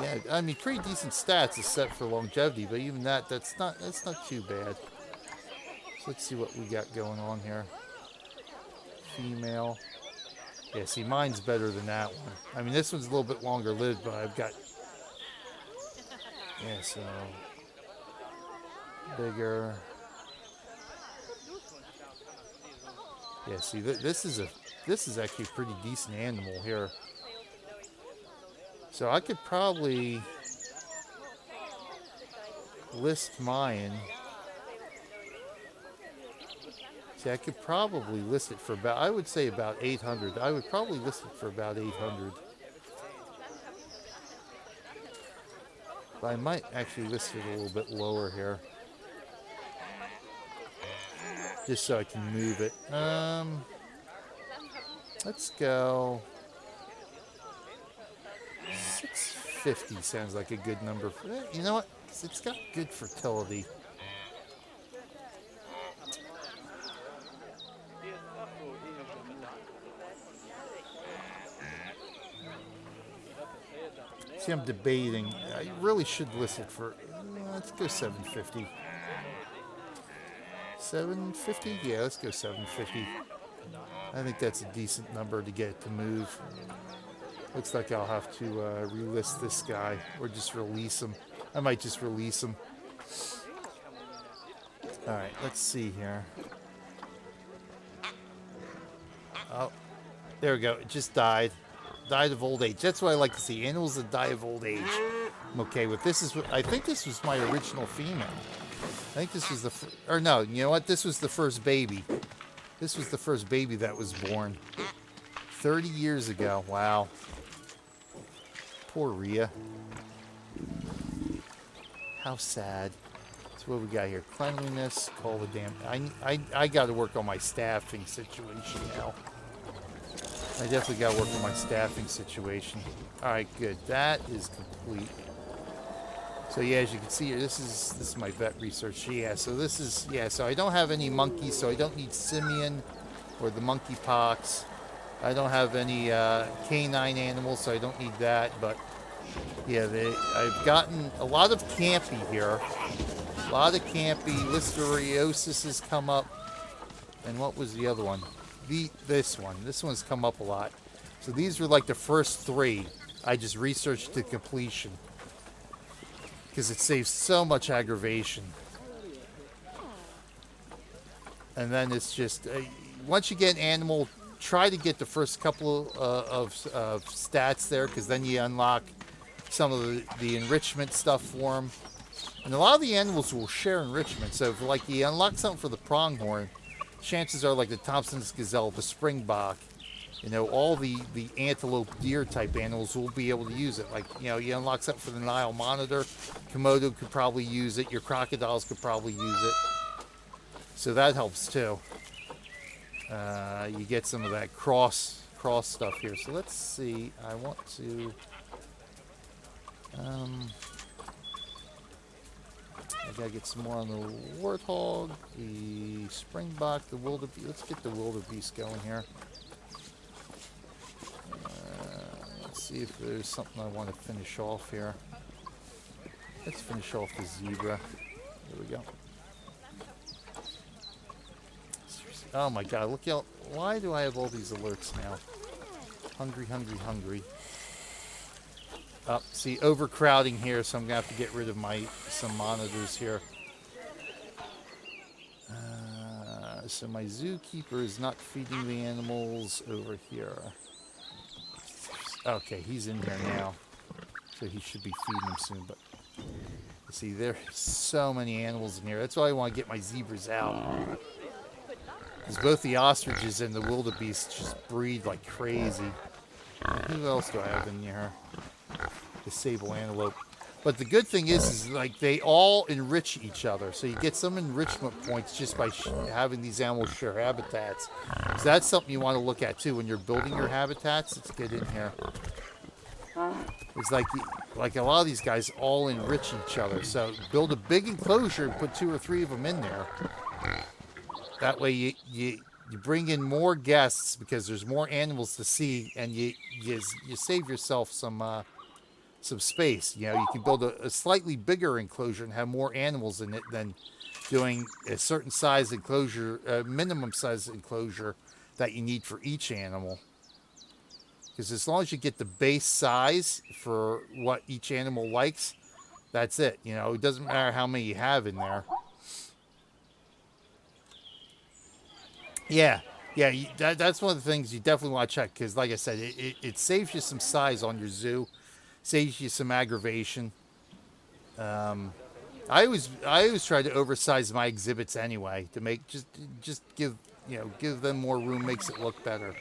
A: Yeah, I mean, pretty decent stats except for longevity, but even that's not too bad. So let's see what we got going on here. Female. Yeah, see, mine's better than that one. I mean, this one's a little bit longer lived, but I've got. Yeah, so bigger. Yeah, see, this is actually a pretty decent animal here. So I could probably list mine. See, I could probably list it for about, I would say about 800. I would probably list it for about 800. But I might actually list it a little bit lower here. Just so I can move it. Let's go 650 sounds like a good number. You know what? It's got good fertility. See, I'm debating. I really should list it for, let's go 750. 750? Yeah, let's go 750. I think that's a decent number to get it to move. Looks like I'll have to relist this guy or just release him. I might just release him. All right, let's see here. Oh, there we go. It just died. Died of old age. That's what I like to see. Animals that die of old age. I'm okay with this. I think this was my original female. I think this was the, or no, you know what? This was the first baby. This was the first baby that was born 30 years ago. Wow. Poor Rhea. How sad. So what we got here? Cleanliness. Call the damn. I got to work on my staffing situation now. I definitely got to work on my staffing situation. All right, good. That is complete. So yeah, as you can see here, this is my vet research. Yeah, so this is, yeah, so I don't have any monkeys, so I don't need simian or the monkeypox. I don't have any canine animals, so I don't need that. But yeah, I've gotten a lot of campy here. A lot of campy. Listeriosis has come up. And what was the other one? This one. This one's come up a lot. So these were like the first three I just researched to completion. Because it saves so much aggravation. And then it's just, once you get an animal, try to get the first couple of stats there, because then you unlock some of the enrichment stuff for them. And a lot of the animals will share enrichment. So if like you unlock something for the pronghorn, chances are like the Thompson's gazelle, the springbok, you know, all the antelope deer type animals will be able to use it. Like, you know, you unlock something for the Nile monitor, Komodo could probably use it, your crocodiles could probably use it. So that helps too. You get some of that cross stuff here. So let's see, I want to, I gotta get some more on the warthog, the springbok, the wildebeest. Let's get the wildebeest going here. Let's see if there's something I want to finish off here. Let's finish off the zebra. There we go. Oh my god, look out. Why do I have all these alerts now? Hungry, hungry, hungry. See, overcrowding here, so I'm going to have to get rid of some monitors here. So my zookeeper is not feeding the animals over here. Okay, he's in there now. So he should be feeding them soon, but... See, there's so many animals in here. That's why I want to get my zebras out. Because both the ostriches and the wildebeest just breed like crazy. Who else do I have in here? The sable antelope. But the good thing is like they all enrich each other. So you get some enrichment points just by having these animals share habitats. So that's something you want to look at too when you're building your habitats. Let's get in here. It's like a lot of these guys all enrich each other. So build a big enclosure and put 2 or 3 of them in there. That way you bring in more guests because there's more animals to see, and you save yourself some space. You know, you can build a slightly bigger enclosure and have more animals in it than doing a certain size enclosure, minimum size enclosure that you need for each animal. Because as long as you get the base size for what each animal likes, that's it. You know, it doesn't matter how many you have in there. Yeah, that's one of the things you definitely want to check. Because like I said, it saves you some size on your zoo. Saves you some aggravation. I always try to oversize my exhibits anyway to make just give give them more room, makes it look better.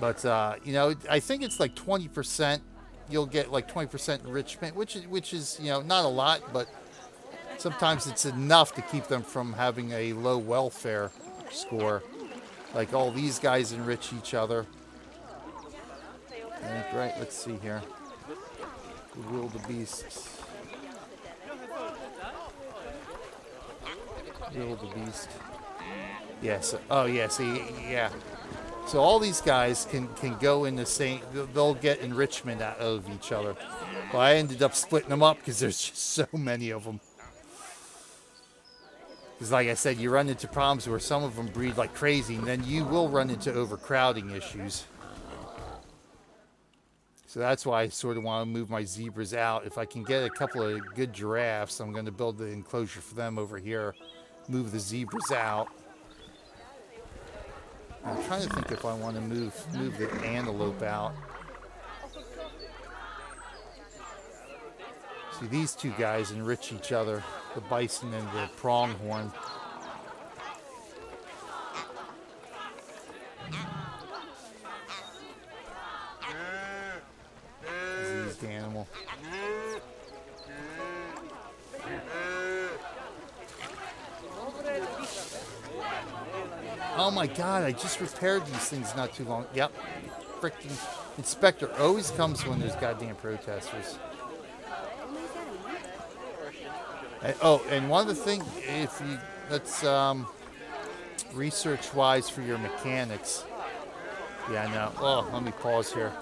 A: But I think it's like 20%. You'll get like 20% enrichment, which is not a lot, but sometimes it's enough to keep them from having a low welfare score. Like all these guys enrich each other. And, right, let's see here. The wildebeests. Wildebeest. Yes. Oh, yeah. See, yeah. So all these guys can go in the same. They'll get enrichment out of each other. But I ended up splitting them up because there's just so many of them. Because, like I said, you run into problems where some of them breed like crazy, and then you will run into overcrowding issues. So that's why I sort of want to move my zebras out. If I can get a couple of good giraffes, I'm going to build the enclosure for them over here. Move the zebras out. I'm trying to think if I want to move the antelope out. See, these two guys enrich each other, the bison and the pronghorn. Diseased animal. Oh my God, I just repaired these things not too long. Yep. Freaking inspector always comes when there's goddamn protesters. And one of the things, if you, let's, research-wise for your mechanics. Yeah, I know. Oh, let me pause here.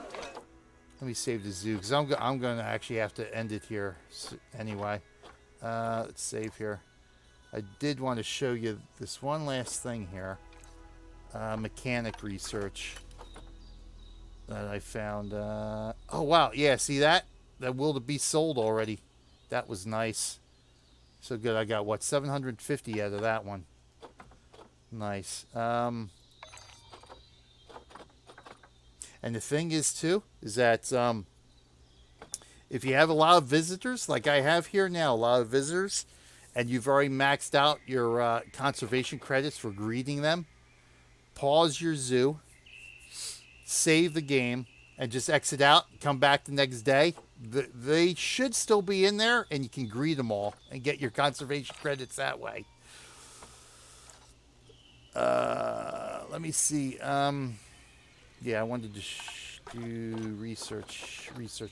A: Let me save the zoo, because I'm going to actually have to end it here anyway. Let's save here. I did want to show you this one last thing here. Mechanic research that I found. Oh, wow. Yeah, see that? That wildebeest sold already. That was nice. So good. I got, what, 750 out of that one. Nice. And the thing is, too, is that if you have a lot of visitors, like I have here now, a lot of visitors, and you've already maxed out your conservation credits for greeting them, pause your zoo, save the game, and just exit out, come back the next day. They should still be in there, and you can greet them all and get your conservation credits that way. Let me see. Yeah, I wanted to do research,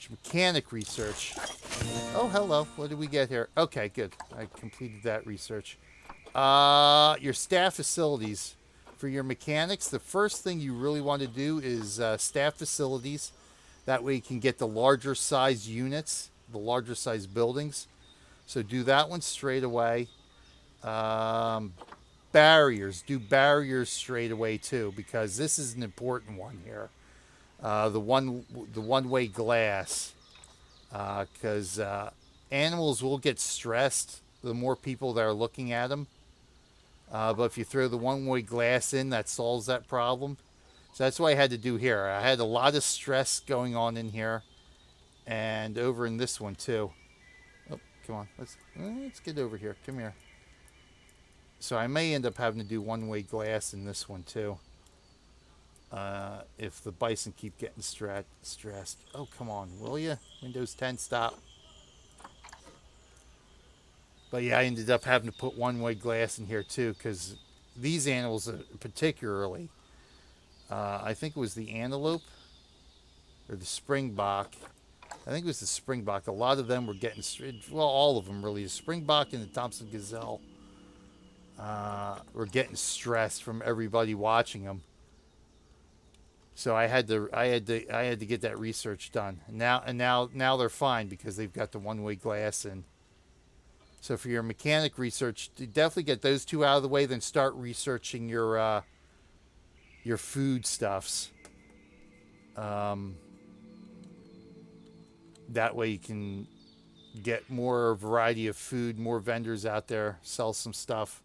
A: mechanic research. Oh, hello. What did we get here? Okay, good. I completed that research. Your staff facilities. For your mechanics, the first thing you really want to do is staff facilities. That way you can get the larger size units, the larger size buildings. So do that one straight away. Barriers. Do barriers straight away too, because this is an important one here. The one-way glass. Because animals will get stressed the more people that are looking at them. But if you throw the one-way glass in, that solves that problem. So that's what I had to do here. I had a lot of stress going on in here. And over in this one, too. Oh, come on. Let's get over here. Come here. So I may end up having to do one-way glass in this one, too. If the bison keep getting stressed. Oh, come on. Will you? Windows 10, stop. But yeah, I ended up having to put one-way glass in here too, because these animals particularly, I think it was the antelope or the springbok. I think it was the springbok. A lot of them were getting, well, all of them really. The springbok and the Thompson gazelle were getting stressed from everybody watching them. So I had to get that research done. Now they're fine because they've got the one-way glass in. So for your mechanic research, definitely get those two out of the way, then start researching your foodstuffs. That way you can get more variety of food, more vendors out there, sell some stuff.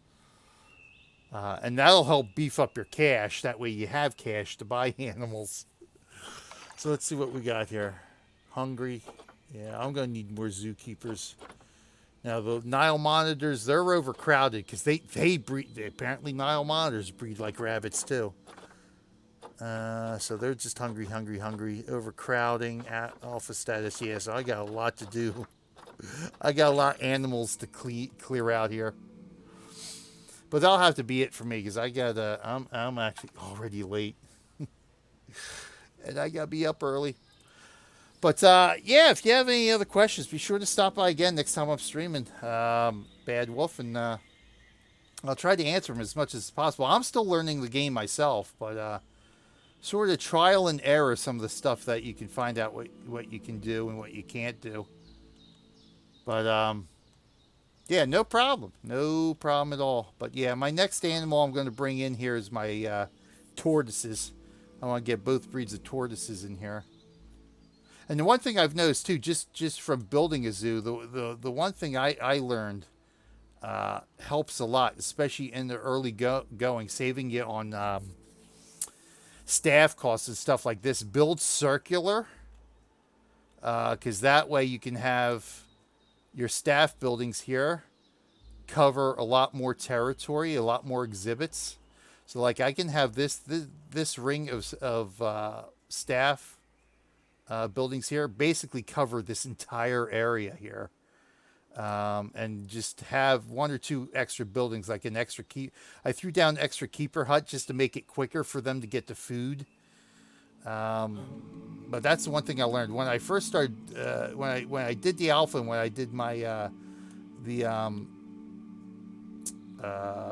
A: And that'll help beef up your cash. That way you have cash to buy animals. So let's see what we got here. hungry. Yeah, I'm going to need more zookeepers. Now, the Nile monitors, they're overcrowded because they breed. Apparently, Nile monitors breed like rabbits, too. So they're just hungry, hungry, hungry. Overcrowding, at alpha status. Yeah, so I got a lot to do. I got a lot of animals to clear out here. But that'll have to be it for me because I got I'm actually already late. And I got to be up early. But yeah, if you have any other questions, be sure to stop by again next time I'm streaming Bad Wolf, and I'll try to answer them as much as possible. I'm still learning the game myself, but sort of trial and error some of the stuff that you can find out what you can do and what you can't do. But yeah, no problem. No problem at all. But yeah, my next animal I'm going to bring in here is my tortoises. I want to get both breeds of tortoises in here. And the one thing I've noticed too, just from building a zoo, the one thing I learned helps a lot, especially in the early going, saving you on staff costs and stuff like this. Build circular, because that way you can have your staff buildings here cover a lot more territory, a lot more exhibits. So like I can have this ring of staff buildings here basically cover this entire area here, and just have one or two extra buildings, like an extra I threw down an extra keeper hut just to make it quicker for them to get the food. But that's the one thing I learned when I first started, when I did the alpha and when I did my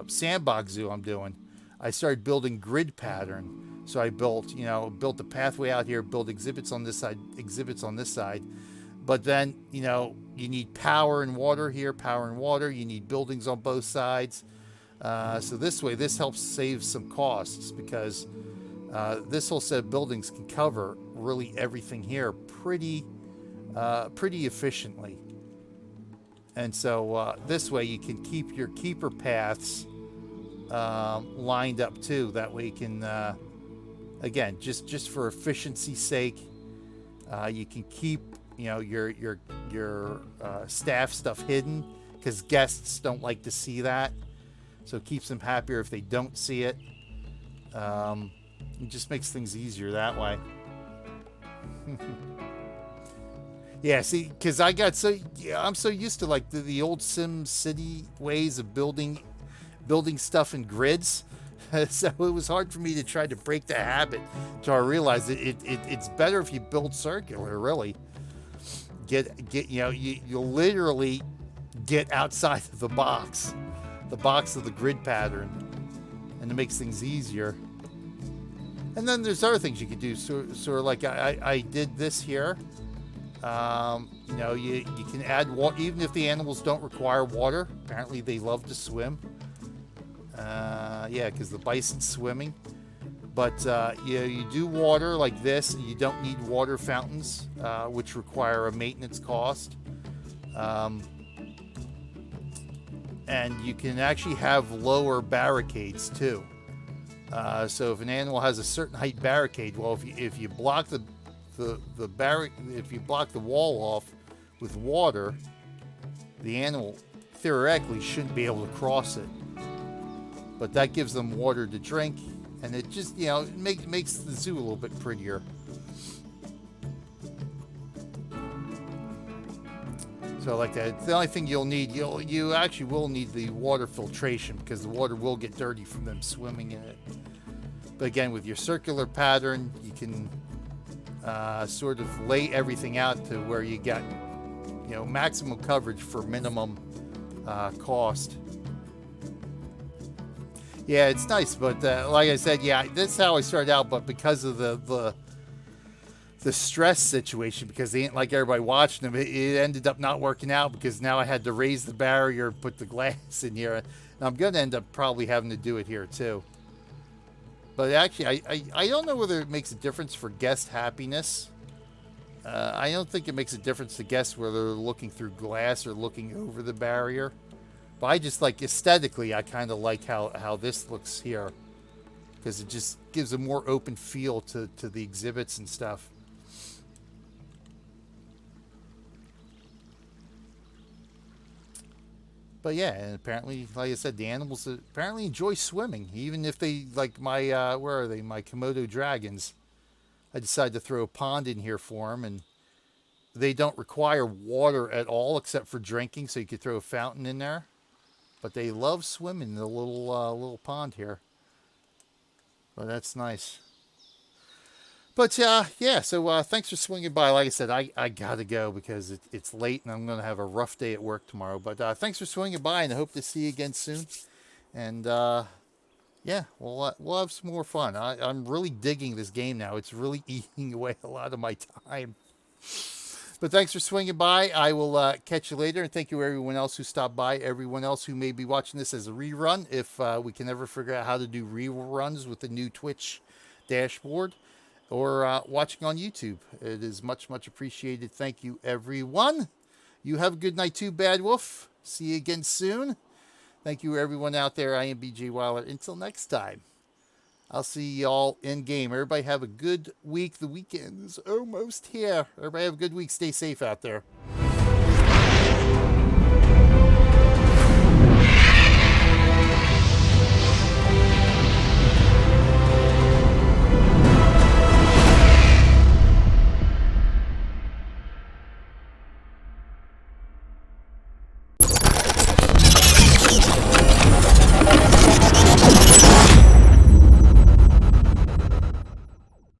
A: sandbox zoo I'm doing. I started building grid pattern. So I built the pathway out here, build exhibits on this side, exhibits on this side. But then, you need power and water here, power and water. You need buildings on both sides. So this way, this helps save some costs because this whole set of buildings can cover really everything here pretty efficiently. And so this way you can keep your keeper paths lined up too. That way you can, again, just for efficiency's sake, you can keep your staff stuff hidden because guests don't like to see that. So it keeps them happier if they don't see it. It just makes things easier that way. Yeah, see, because I'm so used to like the old Sim City ways of building stuff in grids. So it was hard for me to try to break the habit until I realized it's better if you build circular, really. You literally get outside of the box of the grid pattern, and it makes things easier. And then there's other things you can do, sort of like I did this here. You can add water, even if the animals don't require water. Apparently they love to swim. Yeah, because the bison's swimming. But you do water like this, and you don't need water fountains, which require a maintenance cost. And you can actually have lower barricades too. So if an animal has a certain height barricade, well, if you block if you block the wall off with water, the animal theoretically shouldn't be able to cross it. But that gives them water to drink, and it just makes the zoo a little bit prettier. So like that, the only thing you'll need, you actually will need the water filtration because the water will get dirty from them swimming in it. But again, with your circular pattern, you can sort of lay everything out to where you got maximum coverage for minimum cost. Yeah, it's nice, but like I said, yeah, this is how I started out. But because of the stress situation, because they ain't like everybody watching them, it ended up not working out because now I had to raise the barrier, put the glass in here, and I'm going to end up probably having to do it here too. But actually, I don't know whether it makes a difference for guest happiness. I don't think it makes a difference to guests whether they're looking through glass or looking over the barrier. But I just like aesthetically, I kind of like how this looks here because it just gives a more open feel to the exhibits and stuff. But yeah, and apparently, like I said, the animals apparently enjoy swimming, even if they like my where are they? My Komodo dragons. I decided to throw a pond in here for them, and they don't require water at all except for drinking, so you could throw a fountain in there. But they love swimming in the little pond here. But that's nice. But yeah, so thanks for swinging by. Like I said, I got to go because it's late and I'm going to have a rough day at work tomorrow. But thanks for swinging by, and I hope to see you again soon. And yeah, we'll have some more fun. I'm really digging this game now. It's really eating away a lot of my time. But thanks for swinging by. I will catch you later. And thank you everyone else who stopped by, everyone else who may be watching this as a rerun. If we can ever figure out how to do reruns with the new Twitch dashboard, or watching on YouTube. It is much, much appreciated. Thank you, everyone. You have a good night too, Bad Wolf. See you again soon. Thank you, everyone out there. I am BJ Weiler. Until next time, I'll see y'all in game. Everybody have a good week. The weekend is almost here. Everybody have a good week. Stay safe out there.